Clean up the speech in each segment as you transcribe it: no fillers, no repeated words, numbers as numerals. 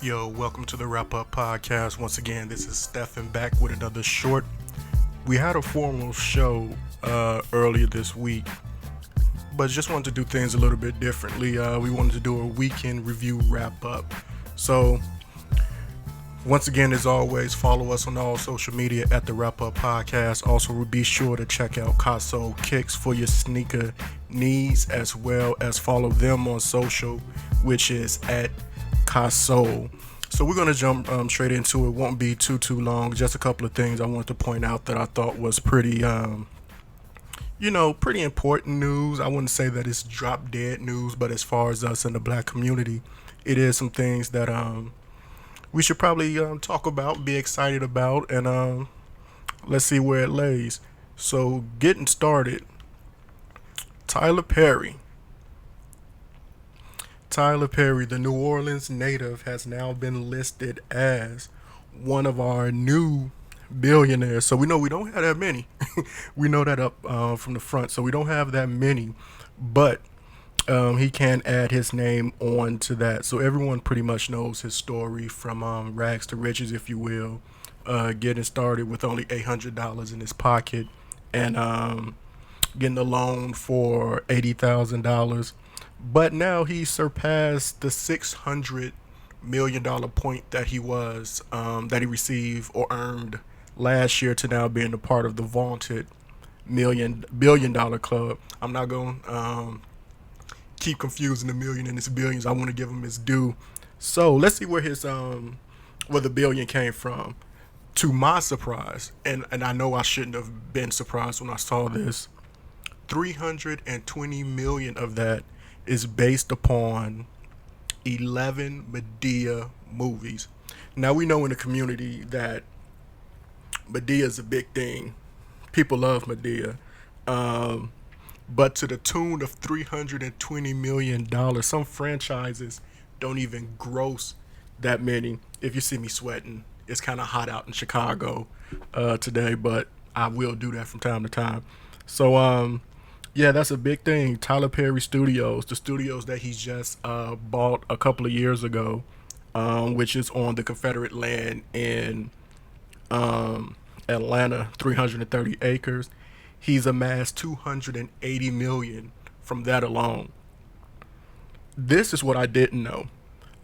Yo, welcome to the Wrap Up Podcast. Once again, this is Stefan back with another short. We had a formal show earlier this week, but just wanted to do things a little bit differently. We wanted to do a weekend review wrap up. So, once again, as always, follow us on all social media at the Wrap Up Podcast. Also, be sure to check out Caso Kicks for your sneaker needs, as well as follow them on social, which is at Caso. So we're gonna jump straight into it. Won't be too long. Just a couple of things I wanted to point out that I thought was pretty, pretty important news. I wouldn't say that it's drop dead news, but as far as us in the black community, it is some things that we should probably talk about, be excited about, and let's see where it lays. So getting started, Tyler Perry. Tyler Perry, the New Orleans native, has now been listed as one of our new billionaires. So we know we don't have that many. We know that up from the front. So we don't have that many, but he can add his name on to that. So everyone pretty much knows his story from rags to riches, if you will. Getting started with only $800 in his pocket and getting a loan for $80,000. But now he surpassed the $600 million point that that he received or earned last year to now being a part of the vaunted billion dollar club. I'm not going to keep confusing the million and his billions. I want to give him his due. So let's see where where the billion came from. To my surprise, and I know I shouldn't have been surprised when I saw this, 320 million of that is based upon 11 Madea movies. Now we know in the community that Madea is a big thing. People love Madea. But to the tune of $320 million, some franchises don't even gross that many. If you see me sweating, it's kind of hot out in Chicago today, but I will do that from time to time. So, yeah, that's a big thing. Tyler Perry Studios, the studios that he just bought a couple of years ago, which is on the Confederate land in Atlanta, 330 acres. He's amassed 280 million from that alone. This is what I didn't know.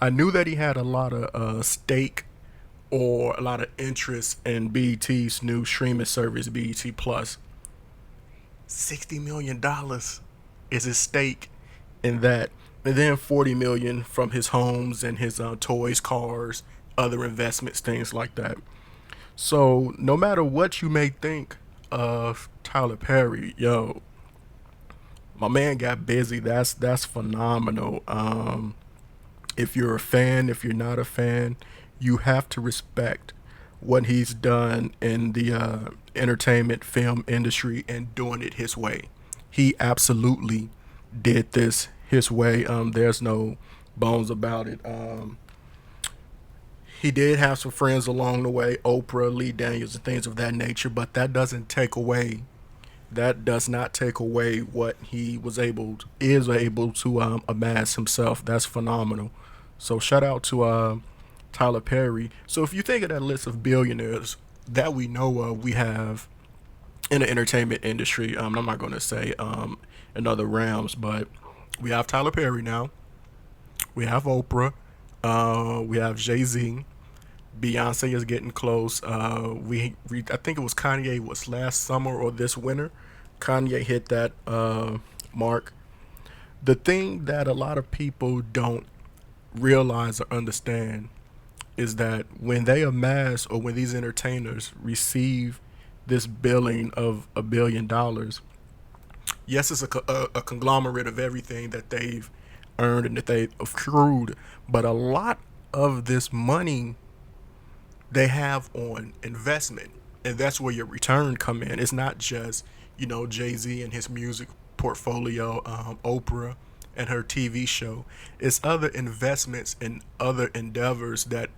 I knew that he had a lot of stake or a lot of interest in BET's new streaming service, BET Plus. $60 million is his stake in that, and then 40 million from his homes and his toys, cars, other investments, things like that. So no matter what you may think of Tyler Perry, yo, my man got busy. That's phenomenal. If you're a fan, if you're not a fan, you have to respect what he's done in the entertainment film industry and doing it his way. He absolutely did this his way. There's no bones about it. He did have some friends along the way, Oprah, Lee Daniels, and things of that nature, but that does not take away what he is able to amass himself. That's phenomenal. So shout out to Tyler Perry. So if you think of that list of billionaires that we know of, we have in the entertainment industry. I'm not going to say in other realms, but we have Tyler Perry now. We have Oprah. We have Jay-Z. Beyonce is getting close. I think it was Kanye was last summer or this winter. Kanye hit that mark. The thing that a lot of people don't realize or understand is that when they amass or when these entertainers receive this billing of $1 billion, yes, it's a conglomerate of everything that they've earned and that they've accrued, but a lot of this money they have on investment, and that's where your return come in. It's not just Jay-Z and his music portfolio, Oprah and her TV show. It's other investments and other endeavors that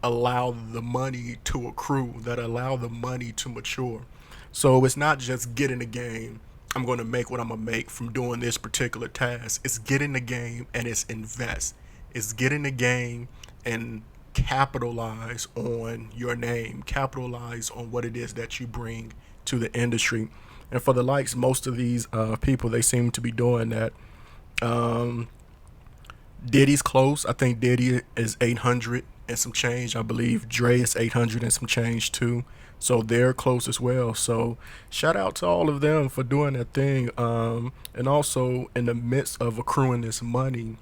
allow the money to accrue, that allow the money to mature. So it's not just get in the game, I'm going to make what I'm going to make from doing this particular task. It's get in the game and it's invest. It's get in the game and capitalize on your name, capitalize on what it is that you bring to the industry. And for the likes, most of these people, they seem to be doing that. Um, Diddy's close. I think Diddy is 800 and some change. I believe Dre is 800 and some change too. So they're close as well. So shout out to all of them for doing that thing. And also in the midst of accruing this money,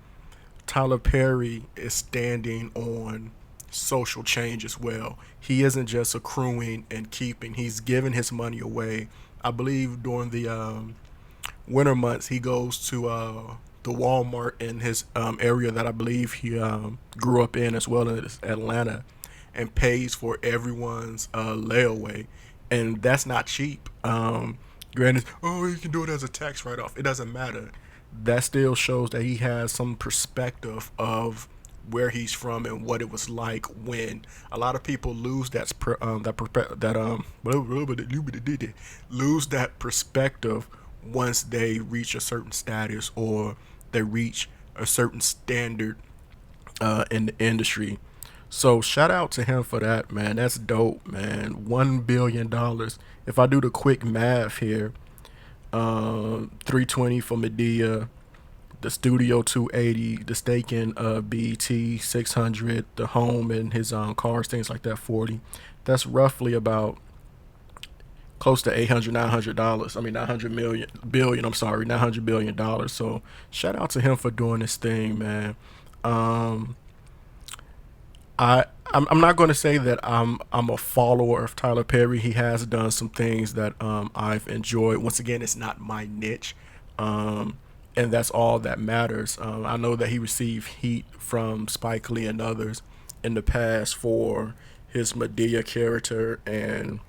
Tyler Perry is standing on social change as well. He isn't just accruing and keeping, he's giving his money away. I believe during the winter months, he goes to the Walmart in his area that I believe he grew up in, as well as Atlanta, and pays for everyone's layaway. And that's not cheap. Granted, oh, you can do it as a tax write off. It doesn't matter. That still shows that he has some perspective of where he's from and what it was like when a lot of people lose lose that perspective once they reach a certain status or they reach a certain standard in the industry. So shout out to him for that, man. That's dope, man. $1 billion. If I do the quick math here, 320 for Medea, the studio 280, the stake in BET 600, the home and his cars, things like that 40. That's roughly about close to 800, $900. I mean 900 million billion. I'm sorry, $900 billion. So shout out to him for doing this thing, man. Um, I'm not going to say that I'm a follower of Tyler Perry. He has done some things that I've enjoyed. Once again, it's not my niche, um, and that's all that matters. I know that he received heat from Spike Lee and others in the past for his Medea character and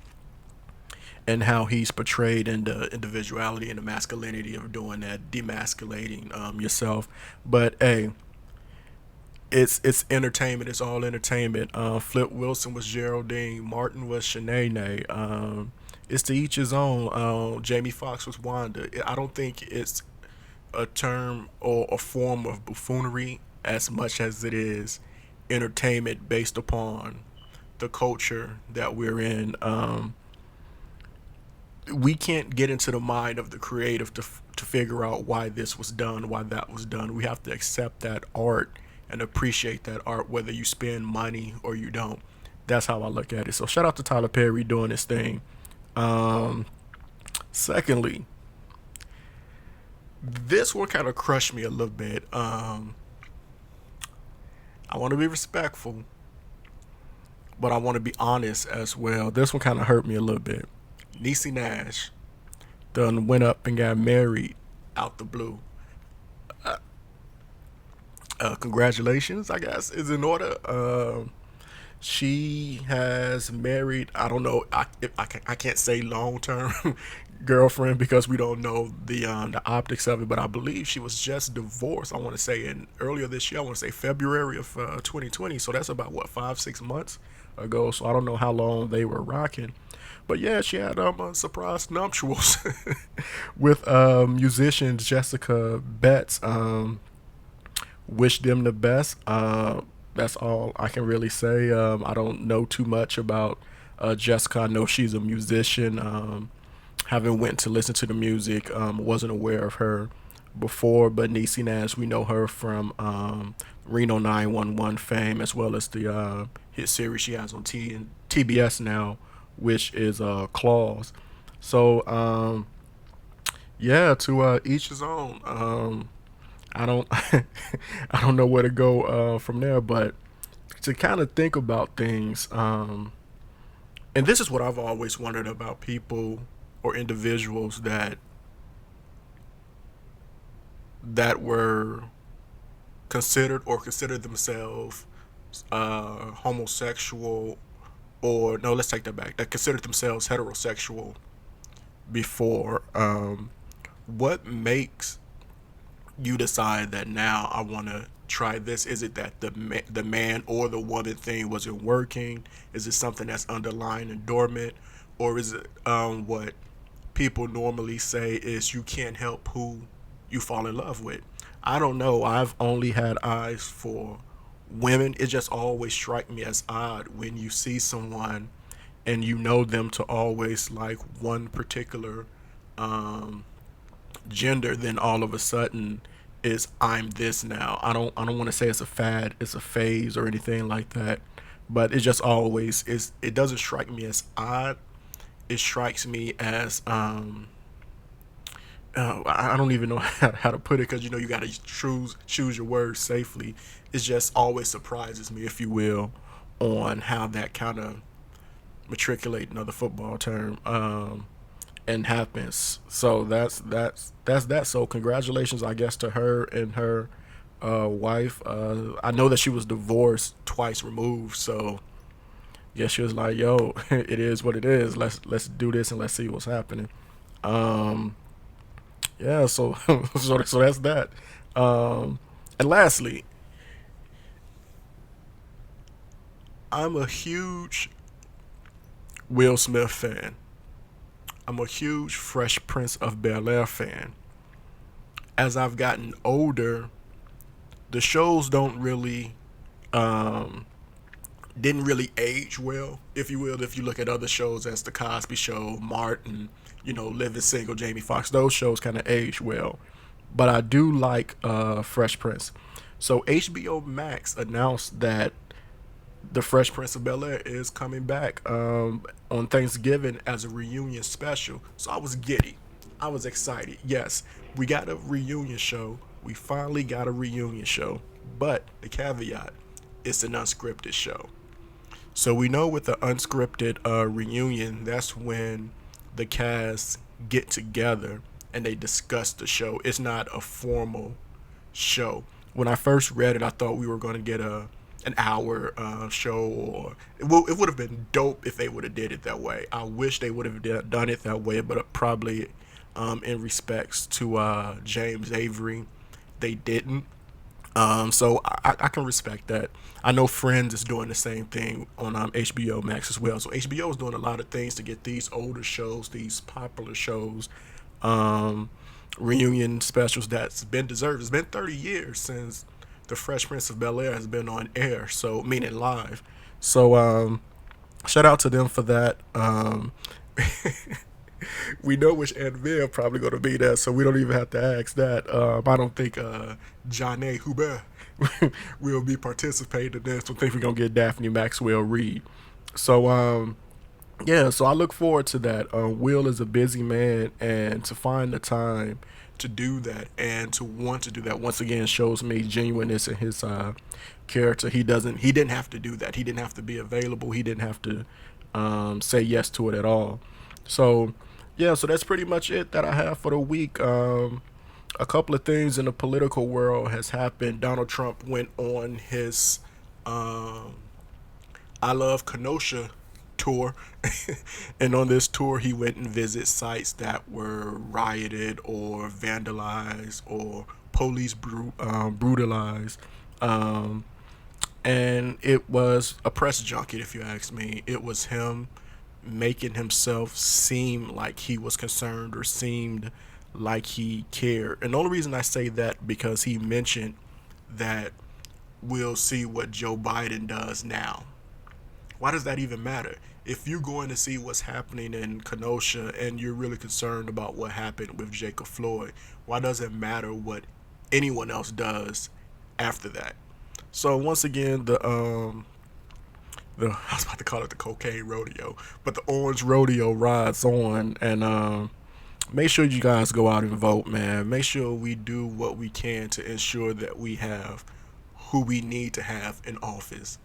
how he's portrayed in the individuality and the masculinity of doing that, demasculating yourself. But hey, it's entertainment. It's all entertainment. Flip Wilson was Geraldine. Martin was Shanae. It's to each his own. Jamie Foxx was Wanda. I don't think it's a term or a form of buffoonery as much as it is entertainment based upon the culture that we're in. We can't get into the mind of the creative to figure out why this was done, why that was done. We have to accept that art and appreciate that art, whether you spend money or you don't. That's how I look at it. So shout out to Tyler Perry doing this thing. Um, Secondly, this one kind of crushed me a little bit. I want to be respectful, but I want to be honest as well. This one kind of hurt me a little bit. Niecy Nash done went up and got married out the blue. Uh, Congratulations, I guess, is in order. She has married. I don't know. I can't say long term girlfriend because we don't know the optics of it. But I believe she was just divorced. I want to say in earlier this year. I want to say February of 2020. So that's about what 5 6 months ago. So I don't know how long they were rocking. But yeah, she had a surprise nuptials with musician Jessica Betts. Wish them the best. That's all I can really say. I don't know too much about Jessica. I know she's a musician. Haven't went to listen to the music. Wasn't aware of her before, but Niecy Nash, we know her from Reno 911 fame, as well as the hit series she has on TBS now, which is Claws. So yeah, to each his own. I don't I don't know where to go from there, but to kind of think about things, and this is what I've always wondered about people or individuals that were considered or considered themselves homosexual, or no, let's take that back. That considered themselves heterosexual before. What makes you decide that now I want to try this? Is it that the man or the woman thing wasn't working? Is it something that's underlying and dormant, or is it what people normally say is you can't help who you fall in love with? I don't know. I've only had eyes for women, it just always strike me as odd when you see someone and you know them to always like one particular um, gender, then all of a sudden is I'm this now. I don't want to say it's a fad, it's a phase or anything like that, but it just always is. It doesn't strike me as odd. It strikes me as I don't even know how to put it because you got to choose your words safely. It just always surprises me, if you will, on how that kind of matriculate another football term and happens. So that's that. So congratulations, I guess, to her and her wife. I know that she was divorced twice removed, so yeah, she was like, "Yo, it is what it is. Let's do this and let's see what's happening." Um, yeah, so so that's that. And lastly, I'm a huge Will Smith fan. I'm a huge Fresh Prince of Bel Air fan. As I've gotten older, the shows don't really um, didn't really age well, if you will. If you look at other shows as the Cosby Show, Martin, Living Single, Jamie Foxx, those shows kind of age well. But I do like Fresh Prince. So HBO Max announced that the Fresh Prince of Bel Air is coming back on Thanksgiving as a reunion special. So I was giddy. I was excited. Yes, we got a reunion show. We finally got a reunion show. But the caveat, it's an unscripted show. So we know with the unscripted reunion, that's when the cast get together and they discuss the show. It's not a formal show. When I first read it, I thought we were going to get an hour show, or it would have been dope if they would have did it that way. I wish they would have done it that way, but probably in respects to James Avery, they didn't. So I can respect that. I know Friends is doing the same thing on HBO Max as well. So HBO is doing a lot of things to get these older shows, these popular shows, um, reunion specials that's been deserved. It's been 30 years since the Fresh Prince of Bel Air has been on air, so meaning live. So shout out to them for that. We know which Anvil probably going to be there, so we don't even have to ask that. I don't think John A. Hubert will be participating in this. I think we're going to get Daphne Maxwell Reed. So, yeah, so I look forward to that. Will is a busy man, and to find the time to do that and to want to do that once again shows me genuineness in his character. He didn't have to do that. He didn't have to be available. He didn't have to say yes to it at all. So, yeah, so that's pretty much it that I have for the week. A couple of things in the political world has happened. Donald Trump went on his um, I Love Kenosha tour. And on this tour, he went and visited sites that were rioted or vandalized or brutalized. Um, and it was a press junket, if you ask me. It was him making himself seem like he was concerned or seemed like he cared. And the only reason I say that because he mentioned that we'll see what Joe Biden does now. Why does that even matter? If you're going to see what's happening in Kenosha and you're really concerned about what happened with Jacob Floyd, why does it matter what anyone else does after that? So once again, I was about to call it the cocaine rodeo, but the orange rodeo rides on, and make sure you guys go out and vote, man. Make sure we do what we can to ensure that we have who we need to have in office.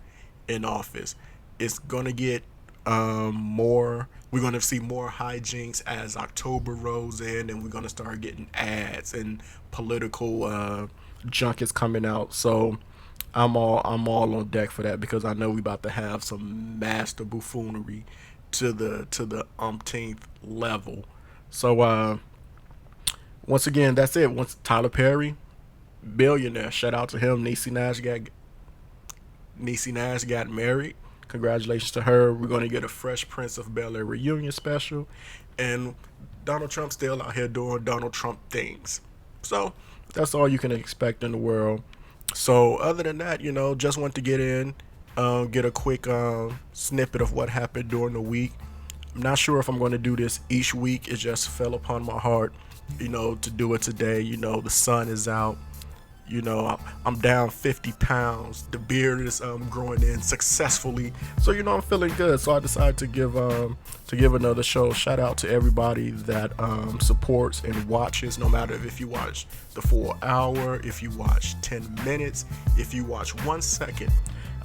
In office, it's gonna get more. We're gonna see more hijinks as October rolls in, and we're gonna start getting ads and political junkets coming out. So I'm all on deck for that because I know we about to have some master buffoonery to the umpteenth level. So once again, that's it. Once Tyler Perry, billionaire. Shout out to him. Niecy Nash got married. Congratulations to her. We're going to get a Fresh Prince of Bel Air reunion special, and Donald Trump's still out here doing Donald Trump things. So that's all you can expect in the world. So other than that, just want to get in, get a quick snippet of what happened during the week. I'm not sure if I'm going to do this each week. It just fell upon my heart, to do it today. The sun is out. I'm down 50 pounds. The beard is growing in successfully. So I'm feeling good. So I decided to give another show. Shout out to everybody that supports and watches. No matter if you watch the full hour, if you watch 10 minutes, if you watch 1 second.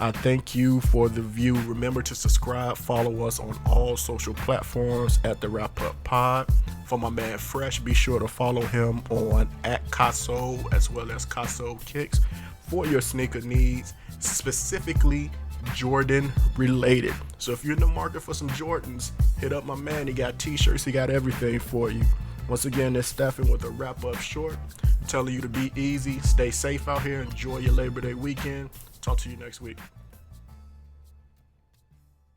I thank you for the view. Remember to subscribe, follow us on all social platforms at the Wrap Up Pod. For my man Fresh, be sure to follow him on @Casso as well as Casso Kicks for your sneaker needs, specifically Jordan related. So if you're in the market for some Jordans, hit up my man. He got t-shirts, he got everything for you. Once again, this Stephen with a Wrap Up Short, telling you to be easy, stay safe out here, enjoy your Labor Day weekend. Talk to you next week.